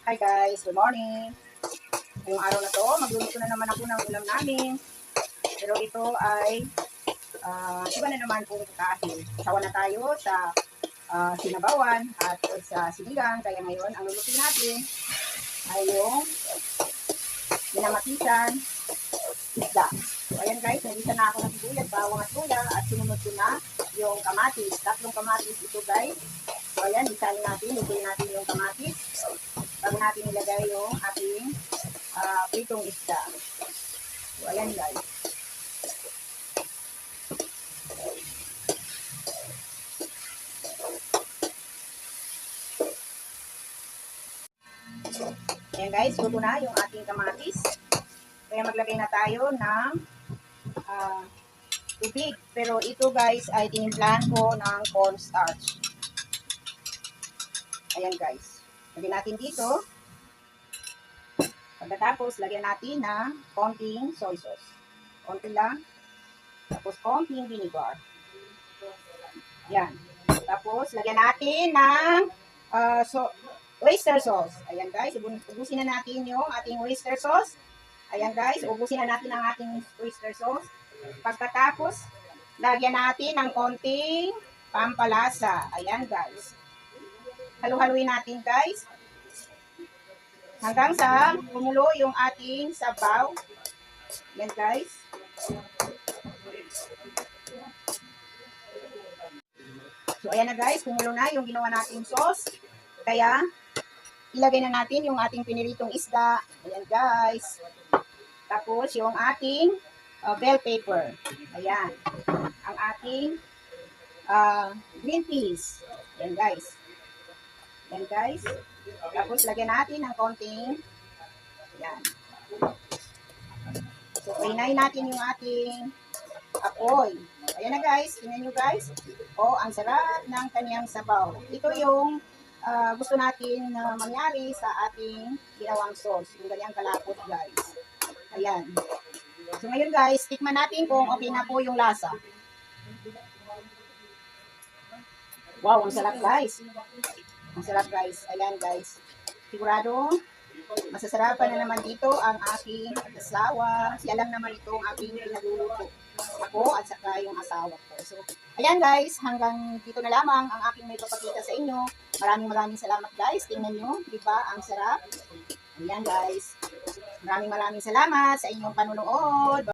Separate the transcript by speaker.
Speaker 1: Hi guys, good morning. Ngayong araw na to, magluluto na naman ako ng ulam namin. Pero ito ay iba na naman kung kahit sawa na tayo sa sinabawan at sa sinigang. Kaya ngayon, ang luluto natin ay yung minamatisan isda. So ayan guys, nagisa na ako ng sibuyas, bawang at luya at sinunod ko na yung kamatis. 3 kamatis ito guys. So ayan, isahin natin, lutuin natin yung kamatis. Bago natin ilagay yung ating pritong isda. So, ayan guys. Ayan guys, luto na yung ating kamatis. Kaya maglagay na tayo ng tubig. Pero ito guys ay tinimplahan ko ng cornstarch. Ayan guys. Lagyan natin dito. Pagkatapos, lagyan natin ng konting soy sauce. Konti lang. Tapos, konting vinegar. Yan. Tapos, lagyan natin ng oyster sauce. Ayan guys, ubusin na natin yung ating oyster sauce. Ayan guys, ubusin na natin ang ating oyster sauce. Pagkatapos, lagyan natin ng konting pampalasa. Ayan guys. Halu-haluin natin guys. Hanggang sa kumulo yung ating sabaw. Yan guys. So ayan na guys, kumulo na yung ginawa nating sauce. Kaya ilagay na natin yung ating piniritong isda. Ayan guys. Tapos yung ating bell pepper. Ayan. Ang ating green peas. Ayan guys. Ayan guys. Tapos lagyan natin ng konting yan. So, kainahin natin yung ating apoy. Ayan na guys. Tingnan nyo guys. Oh, ang sarap ng kanyang sabaw. Ito yung gusto natin na mangyari sa ating ginawang sauce. Yung ganyang kalapot guys. Ayan. So, ngayon guys, tikman natin kung okay na po yung lasa. Wow, ang sarap guys. Ang sarap guys. Ayan guys. Sigurado, masasarapan na naman dito ang aking asawa. Siya lang naman itong aking pinagluluto. Ako at saka yung asawa ko. So, ayan guys, hanggang dito na lamang ang aking may papakita sa inyo. Maraming salamat guys. Tingnan nyo, di ba? Ang sarap. Ayan guys. Maraming salamat sa inyong panunood.